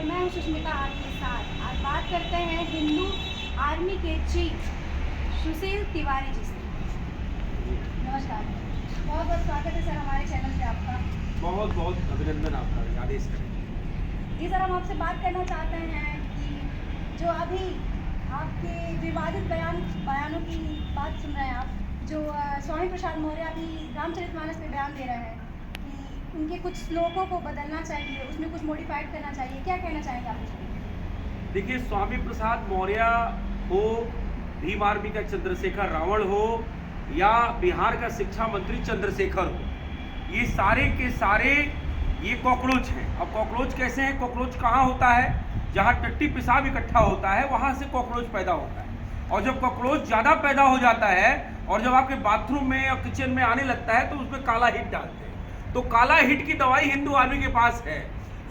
मैं हूं सुष्मिता आपके साथ। आज बात करते हैं हिंदू आर्मी के चीफ सुशील तिवारी जी से। नमस्कार, बहुत बहुत स्वागत है सर हमारे चैनल पे आपका। बहुत बहुत अभिनंदन आपका, आदेश करें। जी सर, हम आपसे बात करना चाहते हैं कि जो अभी आपके विवादित बयानों की बात सुन रहे हैं आप, जो स्वामी प्रसाद मौर्य अभी रामचरितमानस में बयान दे रहे हैं कि उनके कुछ श्लोकों को बदलना चाहिए, उसमें कुछ मॉडिफाइड करना चाहिए, क्या कहना चाहेंगे आप इसमें? देखिए, स्वामी प्रसाद मौर्य हो, भीम आर्मी का चंद्रशेखर रावण हो, या बिहार का शिक्षा मंत्री चंद्रशेखर हो, ये सारे के सारे ये कॉकरोच हैं। अब कॉकरोच कैसे हैं? कॉकरोच कहाँ होता है? जहाँ टट्टी पेशाब इकट्ठा होता है वहाँ से कॉकरोच पैदा होता है। और जब कॉकरोच ज़्यादा पैदा हो जाता है और जब आपके बाथरूम में या किचन में आने लगता है तो उसमें काला हिट डालते हैं। तो काला हिट की दवाई हिंदू आर्मी के पास है।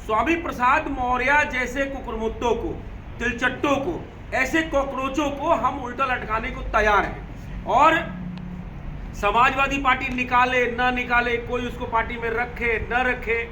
स्वामी प्रसाद मौर्य जैसे कुकुरमुत्तों को, तिलचट्टों को, ऐसे कॉकरोचों को हम उल्टा लटकाने को तैयार हैं। और समाजवादी पार्टी निकाले ना निकाले, कोई उसको पार्टी में रखे न रखे,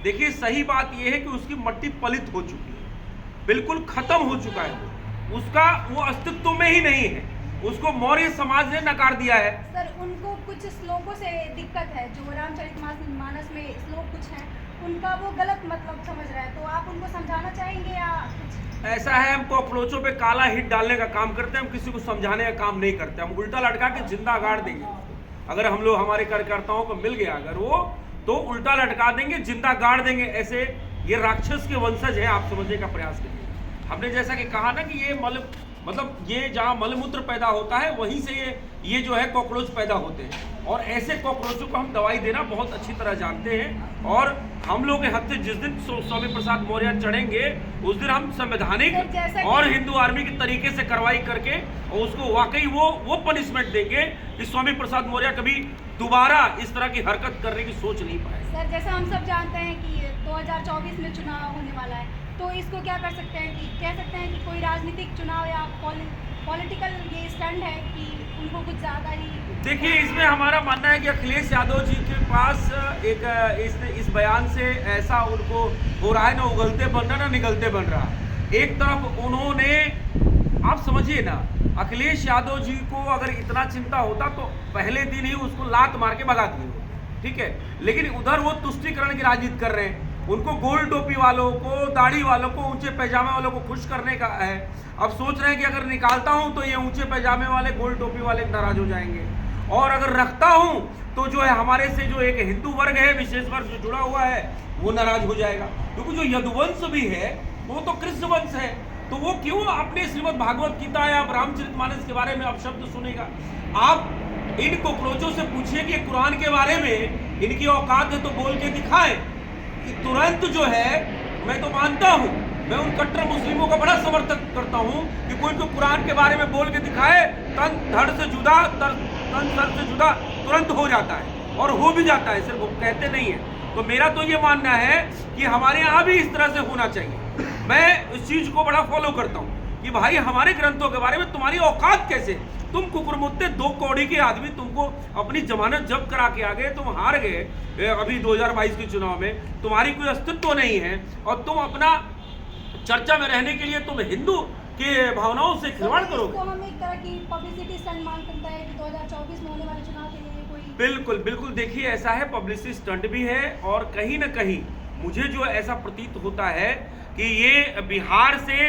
देखिए सही बात यह है कि उसकी मट्टी पलित हो चुकी है, बिल्कुल खत्म हो चुका है। उसका वो अस्तित्व में ही नहीं है, उसको मौर्य समाज ने नकार दिया है। सर, उनको कुछ श्लोकों से दिक्कत है, जो रामचरितमानस में श्लोक कुछ हैं उनका वो गलत मतलब समझ रहे हैं, तो आप उनको समझाना चाहेंगे या कुछ? ऐसा है, हम कॉकरोचों पे काला हिट डालने का काम करते हैं, हम किसी को समझाने का काम नहीं करते। हम उल्टा लटका के जिंदा गाड़ देंगे। अगर हम लोग, हमारे कार्यकर्ताओं को मिल गया अगर वो, तो उल्टा लटका देंगे, जिंदा गाड़ देंगे। ऐसे ये राक्षस के वंशज है, आप समझने का प्रयास करिए। हमने जैसा कि कहा ना कि ये मतलब ये जहाँ मलमूत्र पैदा होता है वहीं से ये जो है कॉकरोच पैदा होते हैं। और ऐसे कॉकरोचों को हम दवाई देना बहुत अच्छी तरह जानते हैं। और हम लोग के हत्थे जिस दिन स्वामी प्रसाद मौर्य चढ़ेंगे उस दिन हम संवैधानिक और हिंदू आर्मी के तरीके से कार्रवाई करके और उसको वाकई वो पनिशमेंट देंगे कि स्वामी प्रसाद मौर्य कभी दोबारा इस तरह की हरकत करने की सोच नहीं पाए। सर, जैसा हम सब जानते हैं कि 2024 में चुनाव होने वाला है, तो इसको क्या कर सकते हैं कि कह सकते हैं कि कोई राजनीतिक चुनाव या पॉलिटिकल ये स्टंट है कि उनको कुछ ज़्यादा ही? देखिए, इसमें हमारा मानना है कि अखिलेश यादव जी के पास इस बयान से ऐसा उनको हो रहा है, ना उगलते बन रहा ना निगलते बन रहा। एक तरफ उन्होंने, आप समझिए ना, अखिलेश यादव जी को अगर इतना चिंता होता तो पहले दिन ही उसको लात मार के भगा दिए, ठीक है। लेकिन उधर वो तुष्टीकरण की राजनीति कर रहे हैं। उनको गोल टोपी वालों को, दाढ़ी वालों को, ऊंचे पैजामे वालों को खुश करने का है। अब सोच रहे हैं कि अगर निकालता हूं तो ये ऊंचे पैजामे वाले, गोल टोपी वाले नाराज हो जाएंगे, और अगर रखता हूं तो जो है हमारे से जो एक हिंदू वर्ग है, विशेष वर्ग जो जुड़ा हुआ है, वो नाराज हो जाएगा। क्योंकि जो यदुवंश भी है वो तो कृष्ण वंश है, तो वो क्यों अपने श्रीमद् भागवत गीता या रामचरितमानस के बारे में अपशब्द सुनेगा? आप इन कॉकरोचों से पूछिए कि कुरान के बारे में इनकी औकात है तो बोल के दिखाएं। तुरंत जो है, मैं तो मानता हूं, मैं उन कट्टर मुस्लिमों का बड़ा समर्थन करता हूं कि कोई तो कुरान के बारे में बोल के दिखाए, तन धड़ से जुदा, तन सर से जुदा तुरंत हो जाता है, और हो भी जाता है, सिर्फ वो कहते नहीं है। तो मेरा तो ये मानना है कि हमारे यहाँ भी इस तरह से होना चाहिए। मैं इस चीज को बड़ा फॉलो करता हूँ कि भाई हमारे ग्रंथों के बारे में तुम्हारी औकात कैसे? तुम कुकुरमुत्ते 2 कौड़ी के आदमी, तुमको अपनी जमानत जब्त करा के आ गए, तुम हार गए अभी 2022 के चुनाव में, तुम्हारी कोई अस्तित्व नहीं है, और तुम अपना चर्चा में रहने के लिए तुम हिंदू के भावनाओं से खिलवाड़ करोगे। हम एक तरह की पब्लिसिटी स्टंट मान सकते हैं कि 2024 में होने वाले चुनाव के लिए कोई? बिल्कुल बिल्कुल, देखिए ऐसा है, पब्लिसिटी स्टंट भी है, और कहीं ना कहीं मुझे जो ऐसा प्रतीत होता है कि ये बिहार से,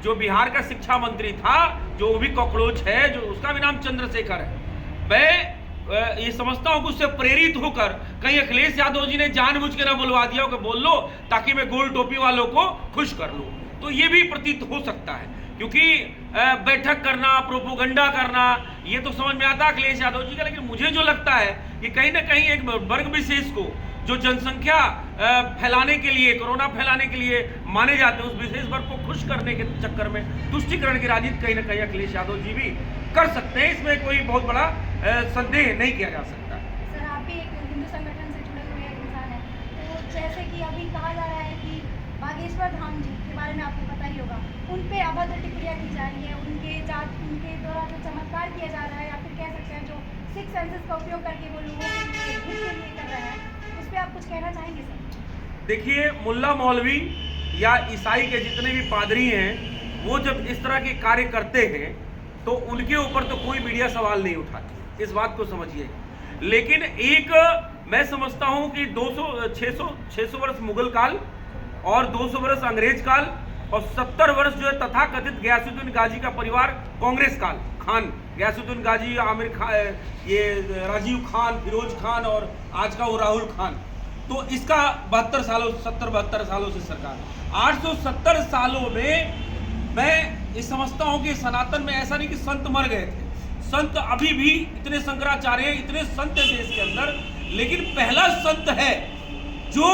जो बिहार का शिक्षा मंत्री था, जो भी कॉकरोच है, जो उसका भी नाम चंद्रशेखर है, मैं ये समझता हूं कि उससे प्रेरित होकर कहीं अखिलेश यादव जी ने जानबूझ के ना बुलवा दिया हो कि बोल लो ताकि मैं गोल टोपी वालों को खुश कर लूं। तो ये भी प्रतीत हो सकता है, क्योंकि बैठक करना, प्रोपोगंडा करना, ये तो समझ में आता है अखिलेश यादव जी का। लेकिन मुझे जो लगता है कि कहीं ना कहीं एक वर्ग विशेष को, जो जनसंख्या फैलाने के लिए, कोरोना फैलाने के लिए माने जाते हैं, उस विशेष वर्ग को खुश करने के चक्कर में तुष्टीकरण की राजनीति कहीं ना कहीं अखिलेश यादव जी भी कर सकते हैं। इसमें कोई बहुत बड़ा संदेह नहीं किया जा सकता। सर, आप भी एक हिंदू संगठन से जुड़े हुए इंसान हैं, तो जैसे कि अभी कहा जा रहा है कि बागेश्वर धाम जी के बारे में आपको पता ही होगा, उन पे अभद्र टिप्पणियाँ की जा रही है, उनके द्वारा जो चमत्कार किया जा रहा है, या फिर कह सकते हैं जो 6 सेंसेस का उपयोग करके वो लोगों के हित के लिए कर रहे हैं, उस पर आप कुछ कहना चाहेंगे सर? देखिए, मुल्ला मौलवी या ईसाई के जितने भी पादरी हैं, वो जब इस तरह के कार्य करते हैं तो उनके ऊपर तो कोई मीडिया सवाल नहीं उठाती, इस बात को समझिए। लेकिन एक मैं समझता हूं कि 600 वर्ष मुगल काल और 200 वर्ष अंग्रेज काल और 70 वर्ष जो है तथाकथित गयासुद्दीन गाजी का परिवार कांग्रेस काल, खान गयासुद्दीन गाजी, आमिर खान, ये राजीव खान, फिरोज खान और आज का वो राहुल खान, तो इसका 70-72 सालों से सरकार, 870 सालों में मैं ये समझता हूं कि सनातन में ऐसा नहीं कि संत मर गए थे, संत अभी भी इतने शंकराचार्य, इतने संत है देश के अंदर, लेकिन पहला संत है जो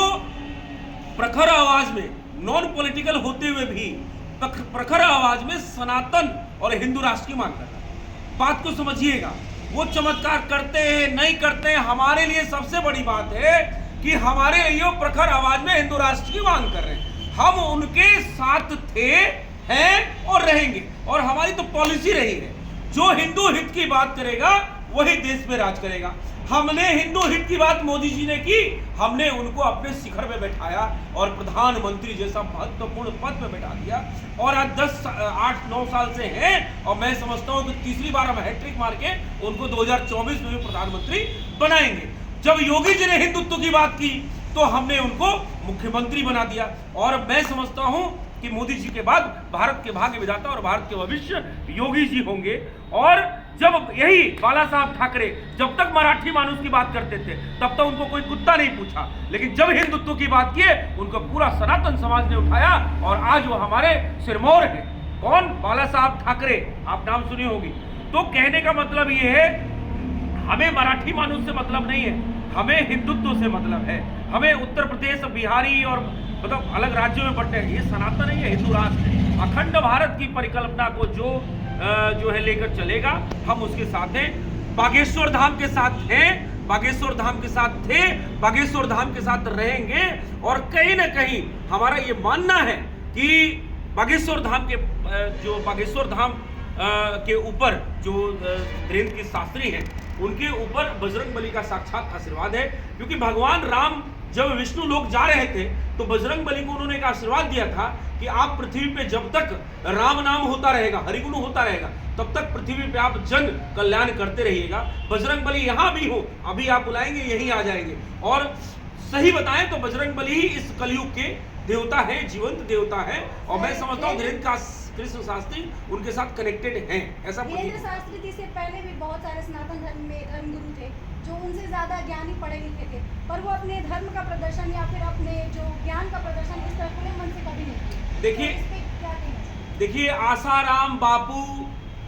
प्रखर आवाज में, नॉन पॉलिटिकल होते हुए भी प्रखर आवाज में सनातन और हिंदू राष्ट्र की मांग करता है। बात को समझिएगा, वो चमत्कार करते हैं नहीं करते हैं, हमारे लिए सबसे बड़ी बात है कि हमारे लिए वो प्रखर आवाज में हिंदू राष्ट्र की मांग कर रहे हैं। हम उनके साथ थे, हैं और रहेंगे, और हमारी तो पॉलिसी रही है, जो हिंदू हित की बात करेगा वही देश में राज करेगा। हमने हिंदू हित की बात मोदी जी ने की, हमने उनको अपने शिखर में बैठाया और प्रधानमंत्री जैसा महत्वपूर्ण पद पे बैठा दिया, और आज 8-9 साल से हैं, और मैं समझता हूं कि तीसरी बार हम हैट्रिक मार के उनको 2024 में भी प्रधानमंत्री बनाएंगे। जब योगी जी ने हिंदुत्व की बात की तो हमने उनको मुख्यमंत्री बना दिया, और मैं समझता हूं कि मोदी जी के बाद भारत के भाग्य विधाता और भारत के भविष्य योगी जी होंगे। और जब यही बाला साहब ठाकरे जब तक मराठी मानुस की बात करते थे तब तक उनको कोई कुत्ता नहीं पूछा, लेकिन जब हिंदुत्व की बात किए उनको पूरा सनातन समाज ने उठाया, और आज वो हमारे सिरमौर हैं। कौन? बाला साहब ठाकरे, आप नाम सुनी होगी। तो कहने का मतलब ये है, हमें मराठी मानुस से मतलब नहीं है, हमें हिंदुत्व से मतलब है। हमें उत्तर प्रदेश, बिहारी और मतलब अलग राज्यों में बंटे हैं, ये सनातन है, ये हिंदू राष्ट्र है। अखंड भारत की परिकल्पना को जो है लेकर चलेगा, हम उसके साथ हैं। बागेश्वर धाम के साथ हैं, बागेश्वर धाम के साथ थे, बागेश्वर धाम के साथ रहेंगे, और कहीं ना कहीं हमारा ये मानना है कि बागेश्वर धाम के जो बागेश्वर धाम के ऊपर जो धीरेन्द्र की शास्त्री हैं, उनके ऊपर बजरंगबली का साक्षात आशीर्वाद है। क्योंकि भगवान राम जब विष्णु लोग जा रहे थे तो बजरंगबली को उन्होंने एक आशीर्वाद दिया था कि आप पृथ्वी पे जब तक राम नाम होता रहेगा, हरिगुण होता रहेगा, तब तक पृथ्वी पे आप जन कल्याण करते रहिएगा। बजरंगबली यहाँ भी हो, अभी आप बुलाएंगे यहीं आ जाएंगे। और सही बताएं तो बजरंगबली ही इस कलयुग के देवता है, जीवंत देवता है, और मैं समझता हूँ धीरेन्द्र का कृष्ण शास्त्री उनके साथ कनेक्टेड हैं, ऐसा धीरेन्द्र शास्त्री जी से पहले भी बहुत सारे सनातन धर्म में धर्मगुरु थे जो उनसे ज्यादा ज्ञानी पढ़े लिखे थे, पर वो अपने धर्म का प्रदर्शन या फिर अपने जो ज्ञान का प्रदर्शन इस तरह खुले मन से कभी नहीं किया। देखिए आसाराम बापू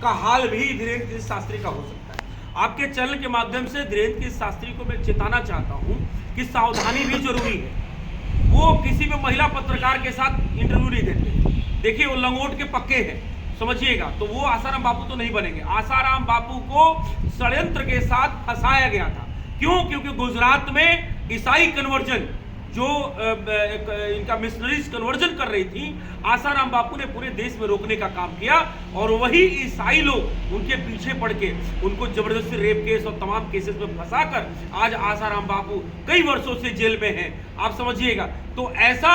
का हाल भी धीरेन्द्र कृष्ण शास्त्री का हो सकता है। आपके चैनल के माध्यम से धीरेन्द्र कृष्ण शास्त्री को मैं चेताना चाहता हूँ कि सावधानी भी जरूरी है। वो किसी भी महिला पत्रकार के साथ इंटरव्यू नहीं देते। देखिए वो लंगोट के पक्के हैं, समझिएगा। तो वो आसाराम बापू तो नहीं बनेंगे। आसाराम बापू को षड्यंत्र के साथ फंसाया गया था। क्यों? क्योंकि गुजरात में ईसाई कन्वर्जन जो इनका मिशनरीज कन्वर्जन कर रही थी, आसाराम बापू ने पूरे देश में रोकने का काम किया, और वही ईसाई लोग उनके पीछे पड़ के उनको जबरदस्ती रेप केस और तमाम केसेस में फंसाकर आज आसाराम बापू कई वर्षों से जेल में हैं, आप समझिएगा। तो ऐसा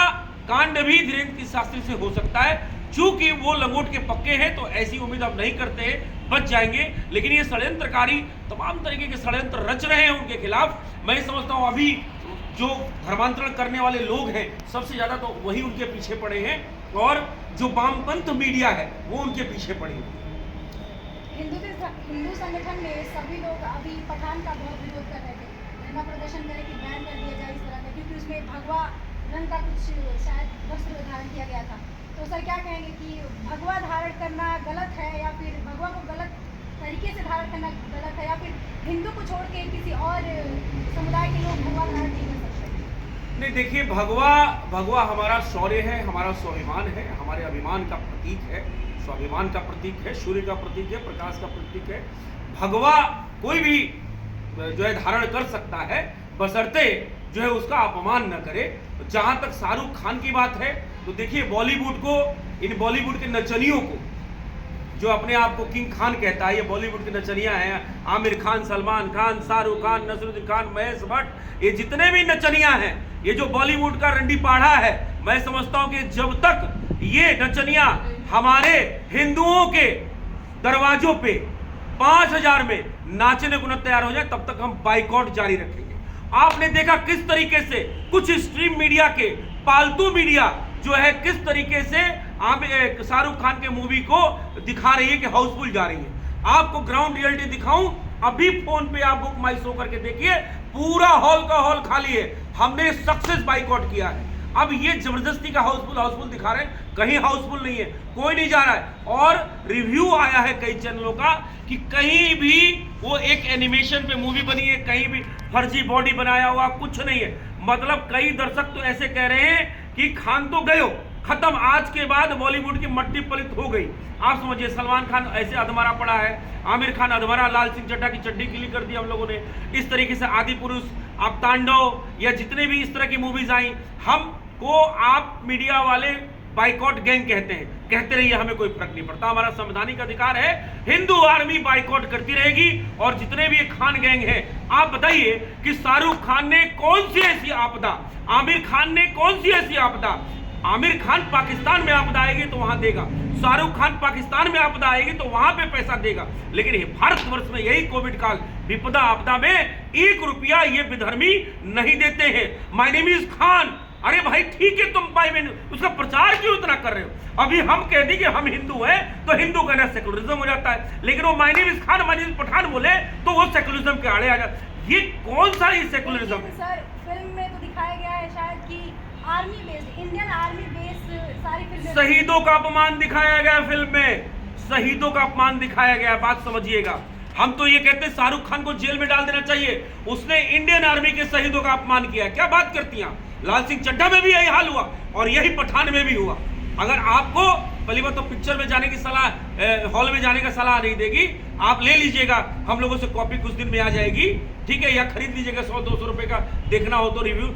कांड भी धीरेन्द्र कृष्ण शास्त्री से हो सकता है। चूंकि वो लंगोट के पक्के हैं तो ऐसी उम्मीद अब नहीं करते हैं, बच जाएंगे। लेकिन ये षड्यंत्रकारी तमाम तरीके के षड्यंत्र रच रहे हैं उनके खिलाफ। मैं समझता हूँ अभी जो धर्मांतरण करने वाले लोग हैं सबसे ज्यादा तो वही उनके पीछे पड़े हैं, और जो वामपंथ मीडिया है वो उनके पीछे पड़े हैं। हिंदू संगठन में सभी लोग अभी पठान का बहुत विरोध कर रहे थे, धरना प्रदर्शन करे कि बैन कर दिया जाए इस तरह का, क्योंकि उसमें भगवा रंग का कुछ शायद वस्त्र धारण किया गया था। तो सर क्या कहेंगे कि भगवा धारण करना गलत है, या फिर भगवा को गलत तरीके से धारण करना गलत है, या फिर हिंदू को छोड़ के किसी और समुदाय के लोग भगवा धारण नहीं कर सकते? नहीं, देखिए भगवा हमारा शौर्य है, हमारा स्वाभिमान है, हमारे अभिमान का प्रतीक है, स्वाभिमान का प्रतीक है, सूर्य का प्रतीक है, प्रकाश का प्रतीक है। भगवा कोई भी जो है धारण कर सकता है, बशर्ते जो है उसका अपमान न करे। जहां तक शाहरुख खान की बात है तो देखिए बॉलीवुड को, इन बॉलीवुड के नचनियों को जो अपने आप को किंग खान कहता है, ये बॉलीवुड की नचनियां हैं, आमिर खान, सलमान खान, शाहरुख खान, नसरुद्दीन खान, महेश भट्ट, ये जितने भी नचनियां हैं, ये जो बॉलीवुड का रंडी पाढ़ा है, मैं समझता हूं कि जब तक ये नचनियां हमारे हिंदुओं के दरवाजों पे 5000 में नाचने को न तैयार हो जाए, तब तक हम बाइकॉट जारी रखेंगे। आपने देखा किस तरीके से कुछ स्ट्रीम मीडिया के पालतू मीडिया जो है किस तरीके से शाहरुख खान के मूवी को दिखा रही है कि हाउसफुल जा रही है। आपको ग्राउंड रियलिटी दिखाऊं, अभी फोन पे आप बुक माई शो करके देखिए, पूरा हॉल का हॉल खाली है। हमने सक्सेस बाइकआउट किया है। अब ये जबरदस्ती का हाउसफुल दिखा रहे हैं, कहीं हाउसफुल नहीं है, कोई नहीं जा रहा है। और रिव्यू आया है कई चैनलों का कि कहीं भी वो एक एनिमेशन पे मूवी बनी है, कहीं भी फर्जी बॉडी बनाया हुआ कुछ नहीं है। मतलब कई दर्शक तो ऐसे कह रहे हैं कि खान तो गए हो, खत्म, आज के बाद बॉलीवुड की मट्टी पलित हो गई। आप समझिए, सलमान खान ऐसे अधमरा पड़ा है, आमिर खान अधमरा, लाल सिंह चड्ढा की चड्डी गीली कर दी हम लोगों ने। इस तरीके से आदि पुरुष, आप तांडव, या जितने भी इस तरह की मूवीज आई, हमको आप मीडिया वाले बाइकॉट गैंग कहते हैं, कहते रहिए, हमें कोई फर्क नहीं पड़ता, हमारा संवैधानिक अधिकार है। हिंदू आर्मी बाइकॉट करती रहेगी। और जितने भी खान गैंग है, आप बताइए कि शाहरुख खान ने कौन सी ऐसी आपदा, आमिर खान ने कौन सी ऐसी आपदा, आमिर खान पाकिस्तान में आपदा आएगी तो वहां देगा, शाहरुख खान पाकिस्तान में आपदा आएगी तो वहां पे पैसा देगा, लेकिन ये भारतवर्ष में यही कोविड काल विपदा आपदा में 1 रुपया ये विधर्मी नहीं देते हैं। My name is Khan. अरे भाई ठीक है, तुम भाई में उसका प्रचार क्यों इतना कर रहे हो? अभी हम कह दें कि हम हिंदू हैं तो हिंदू कहना सेकुलरिज्म हो जाता है, लेकिन वो my name is Khan, my name is Pathan बोले तो वो सेकुलरिज्म के आड़े आ जाता है। ये कौन सा ये सेकुलरिज्म है? सर, फिल्म में तो दिखाया गया है शायद कि army based, Indian army based सारी फिल्में, शहीदों का अपमान दिखाया गया फिल्म में, शहीदों का अपमान दिखाया गया। बात समझिएगा, हम तो ये कहते हैं शाहरुख खान को जेल में डाल देना चाहिए, उसने इंडियन आर्मी के शहीदों का अपमान किया। क्या बात करती हैं? लाल सिंह चड्ढा में भी यही हाल हुआ और यही पठान में भी हुआ। अगर आपको पहली बात तो पिक्चर में जाने की सलाह, हॉल में जाने का सलाह नहीं देगी, आप ले लीजिएगा, हम लोगों से कॉपी कुछ दिन में आ जाएगी, ठीक है, या खरीद लीजिएगा 100-200 रुपए का, देखना हो तो रिव्यू।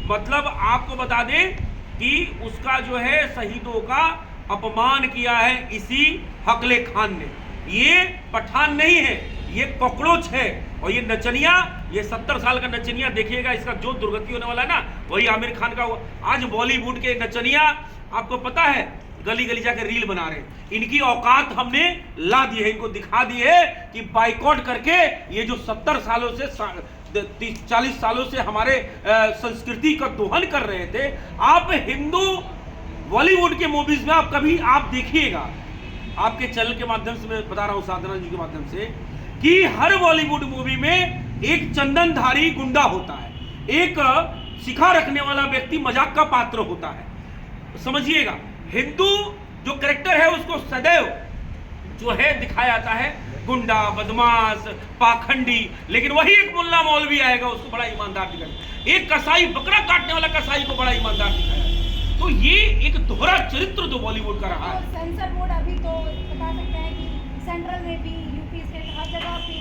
मतलब आपको बता दें कि उसका जो है शहीदों का अपमान किया है इसी हकले खान ने। ये पठान नहीं है, ये कॉकरोच है। और ये नचनिया, ये 70 साल का नचनिया, देखिएगा इसका जो दुर्गति होने वाला है ना, वही आमिर खान का हुआ। आज बॉलीवुड के नचनिया, आपको पता है, गली गली जाकर रील बना रहे हैं। इनकी औकात हमने ला दी है, इनको दिखा दी है कि बाइकॉट करके ये जो 70 सालों से 30-40 सालों से हमारे संस्कृति का दोहन कर रहे थे। आप हिंदू बॉलीवुड के मूवीज में आप कभी आप देखिएगा, आपके चैनल के माध्यम से मैं बता रहा हूं, साधना जी के माध्यम से, कि हर बॉलीवुड मूवी में एक चंदनधारी गुंडा होता है, एक शिखा रखने वाला व्यक्ति मजाक का पात्र होता है। समझिएगा, हिंदू जो कैरेक्टर है उसको सदैव जो है दिखाया जाता है गुंडा, बदमाश, पाखंडी, लेकिन वही एक मुल्ला मौलवी आएगा, उसको बड़ा ईमानदार दिखाया। एक कसाई, बकरा काटने वाला कसाई को बड़ा ईमानदार दिखाया। तो ये एक दोहरा चरित्र जो बॉलीवुड का रहा है। तो सेंसर बोर्ड अभी तो बता सकते हैं कि सेंट्रल में भी, यूपी स्टेट, हर जगह पे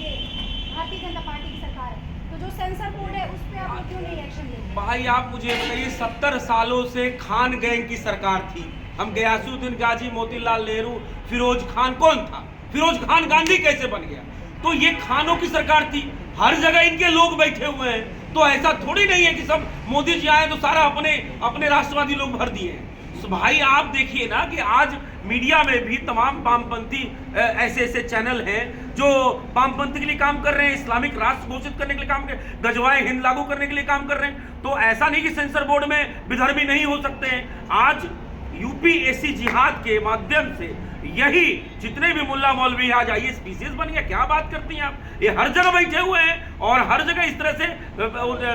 भारतीय जनता पार्टी की सरकार है, तो जो सेंसर बोर्ड है उस पर आप लोग क्यों नहीं एक्शन ले रहे? भाई आप मुझे बताइए, 70 सालों से खान गैंग की सरकार थी। हम गयासुद्दीन गाजी, मोतीलाल नेहरू, फिरोज खान, कौन था? फिरोज खान गांधी कैसे बन गया? तो ये खानों की सरकार थी, हर जगह इनके लोग बैठे हुए हैं। तो ऐसा थोड़ी नहीं है कि सब मोदी जी आए तो सारा अपने राष्ट्रवादी लोग भर दिए हैं। तो भाई आप देखिए ना कि आज मीडिया में भी तमाम वामपंथी ऐसे चैनल हैं जो वामपंथी के लिए काम कर रहे हैं, इस्लामिक राष्ट्र घोषित करने के लिए काम कर, गजवाए हिंद लागू करने के लिए काम कर रहे हैं। तो ऐसा नहीं कि सेंसर बोर्ड में विधर्मी नहीं हो सकते हैं। आज यूपीएससी जिहाद के माध्यम से यही जितने भी मुल्ला मौलवी आज IAS PCS बन गया। क्या बात करती हैं आप? ये हर जगह बैठे हुए हैं और हर जगह इस तरह से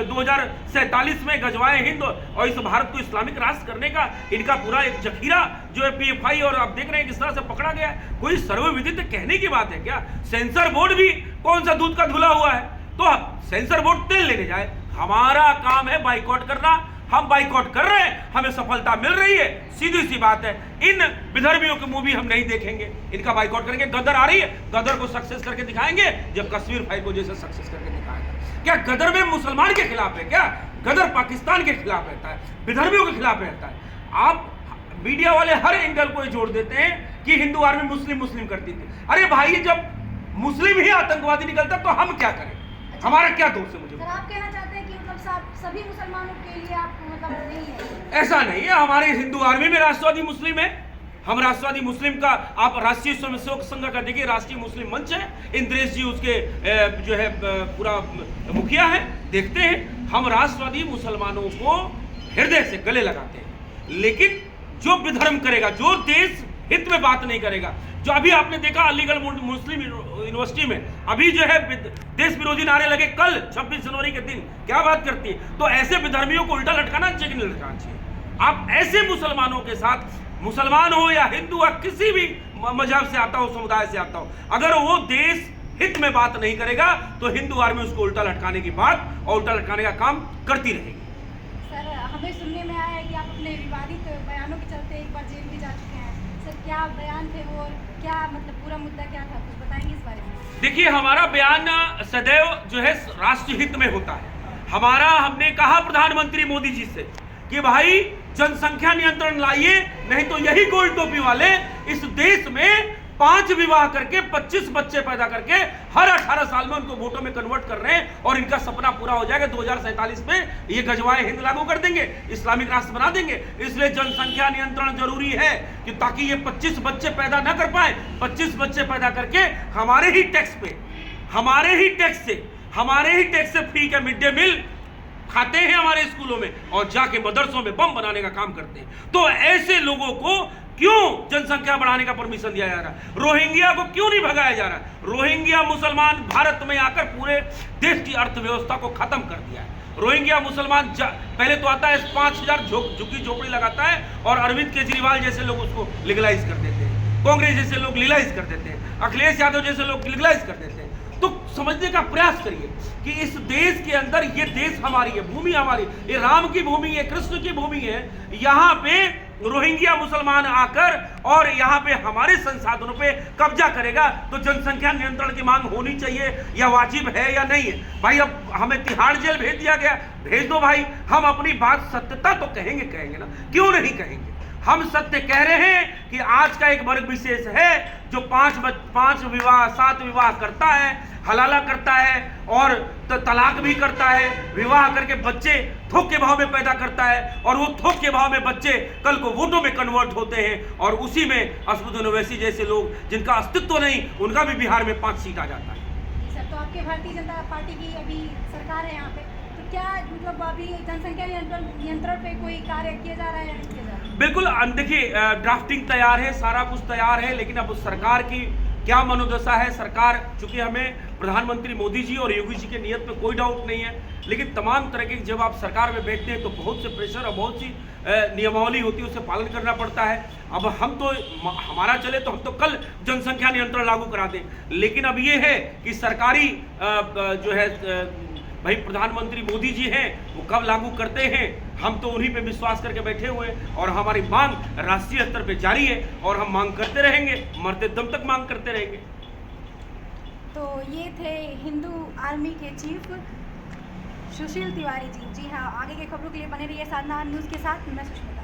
2047 में गजवाए हिंद और इस भारत को इस्लामिक राष्ट्र करने का इनका पूरा एक जखीरा जो है PFI, और आप देख रहे हैं किस तरह से पकड़ा गया है। कोई सर्वविदित कहने की बात है क्या? सेंसर बोर्ड भी कौन सा दूध का धुला हुआ है? तो सेंसर बोर्ड तेल लेने जाए, हमारा काम है बाइकआउट करना। हम बाइकआउट कर रहे हैं, हमें सफलता मिल रही है, सीधी सी बात है। इन विधर्मियों की मूवी हम नहीं देखेंगे, इनका बाइकआउट करेंगे। गदर आ रही है, गदर को सक्सेस करके दिखाएंगे जब कश्मीर फाइल को जैसे सक्सेस करके दिखाएगा। क्या गदर में मुसलमान के खिलाफ है क्या? गदर पाकिस्तान के खिलाफ रहता है, विधर्मियों के खिलाफ रहता है। आप मीडिया वाले हर एंगल को जोड़ देते हैं कि हिंदू आर्मी मुस्लिम मुस्लिम करती थी। अरे भाई जब मुस्लिम ही आतंकवादी निकलता तो हम क्या करें, हमारा क्या दोष है? मुझे सर आप कहना चाहते हैं कि मतलब सभी मुसलमानों के लिए आप मतलब नहीं है? ऐसा नहीं है, हमारे हिंदू आर्मी में राष्ट्रवादी मुस्लिम है। हम राष्ट्रवादी मुस्लिम का, आप राष्ट्रीय स्वयंसेवक संघ का देखिए, राष्ट्रीय मुस्लिम मंच है, इंद्रेश जी उसके जो है पूरा मुखिया है, देखते हैं। हम राष्ट्रवादी मुसलमानों को हृदय से गले लगाते हैं, लेकिन जो विधर्म करेगा, जो देश हित में बात नहीं करेगा, जो अभी आपने देखा अलीगढ़ मुस्लिम यूनिवर्सिटी में अभी जो है देश विरोधी नारे लगे, कल 26 जनवरी के दिन क्या बात करती है? तो ऐसे विधर्मियों को उल्टा लटकाना चाहिए कि नहीं लटकाना चाहिए? आप ऐसे मुसलमानों के साथ, मुसलमान हो या हिंदू या किसी भी मजहब से आता हो, समुदाय से आता हो, अगर वो देश हित में बात नहीं करेगा तो हिंदू आर्मी उसको उल्टा लटकाने की बात और उल्टा लटकाने का काम करती रहेगी। सर हमें सुनने में आया है कि आप अपने विवादित बयानों के चलते एक बार जेल भी जा चुके हैं। सर क्या बयान थे वो, क्या मतलब पूरा मुद्दा क्या था, कुछ बताएंगे इस बारे में? देखिए हमारा बयान सदैव जो है राष्ट्र हित में होता है। हमने कहा प्रधानमंत्री मोदी जी से कि भाई जनसंख्या नियंत्रण लाइए, नहीं तो यही गोल टोपी वाले इस देश में 5 विवाह करके 25 बच्चे पैदा करके हर 18 साल में उनको वोटों में कन्वर्ट कर रहे हैं और इनका सपना पूरा हो जाएगा। 2047 में ये गजवाए हिंद लागू कर देंगे, इस्लामिक राष्ट्र बना देंगे। इसलिए जनसंख्या नियंत्रण जरूरी है कि ताकि ये 25 बच्चे पैदा ना कर पाए। 25 बच्चे पैदा करके हमारे ही टैक्स से फ्री का मिड डे मील खाते हैं हमारे स्कूलों में और जाके मदरसों में बम बनाने का काम करते हैं। तो ऐसे लोगों को क्यों जनसंख्या बढ़ाने का परमिशन दिया जा रहा है? रोहिंग्या को क्यों नहीं भगाया जा रहा है? रोहिंग्या मुसलमान भारत में आकर पूरे देश की अर्थव्यवस्था को खत्म कर दिया है। रोहिंग्या मुसलमान पहले तो आता है 5000 झुग्गी झोपड़ी लगाता है और अरविंद केजरीवाल जैसे लोग उसको लीगलाइज कर देते हैं, कांग्रेस जैसे लोग लीगलाइज कर देते हैं, अखिलेश यादव जैसे लोग लीगलाइज कर देते हैं। तो समझने का प्रयास करिए कि इस देश के अंदर, ये देश हमारी है, भूमि हमारी, ये राम की भूमि है, कृष्ण की भूमि है। यहाँ पे रोहिंग्या मुसलमान आकर और यहाँ पे हमारे संसाधनों पे कब्जा करेगा तो जनसंख्या नियंत्रण की मांग होनी चाहिए या वाजिब है या नहीं है? भाई अब हमें तिहाड़ जेल भेज दिया गया, भेज दो भाई, हम अपनी बात सत्यता तो कहेंगे ना, क्यों नहीं कहेंगे? हम सत्य कह रहे हैं कि आज का एक वर्ग विशेष है जो 5 विवाह 7 विवाह करता है, हलाला करता है और तलाक भी करता है, विवाह करके बच्चे थोक के भाव में पैदा करता है और वो थोक के भाव में बच्चे कल को वोटों में कन्वर्ट होते हैं और उसी में असदुद्दीन ओवैसी जैसे लोग जिनका अस्तित्व नहीं, उनका भी बिहार में 5 सीट आ जाता है। सर तो आपके भारतीय जनता पार्टी की अभी सरकार है यहाँ पे, तो क्या मतलब अभी जनसंख्या नियंत्रण पे कोई कार्य किया जा रहा है या नहीं किया जा रहा है? बिल्कुल, देखिए ड्राफ्टिंग तैयार है, सारा कुछ तैयार है, लेकिन अब सरकार की क्या मनोदशा है। सरकार, चूंकि हमें प्रधानमंत्री मोदी जी और योगी जी के नियत में कोई डाउट नहीं है, लेकिन तमाम तरह के जब आप सरकार में बैठते हैं तो बहुत से प्रेशर और बहुत सी नियमावली होती है, उसे पालन करना पड़ता है। अब हम तो, हमारा चले तो हम तो कल जनसंख्या नियंत्रण लागू करा दें, लेकिन अब ये है कि सरकारी जो है भाई प्रधानमंत्री मोदी जी हैं, वो कब लागू करते हैं, हम तो उन्हीं पे विश्वास करके बैठे हुए हैं और हमारी मांग राष्ट्रीय स्तर पे जारी है और हम मांग करते रहेंगे, मरते दम तक मांग करते रहेंगे। तो ये थे हिंदू आर्मी के चीफ सुशील तिवारी जी। जी हाँ, आगे के खबरों के लिए बने रहिए साधना न्यूज़ के साथ। मैं सुष्मिता।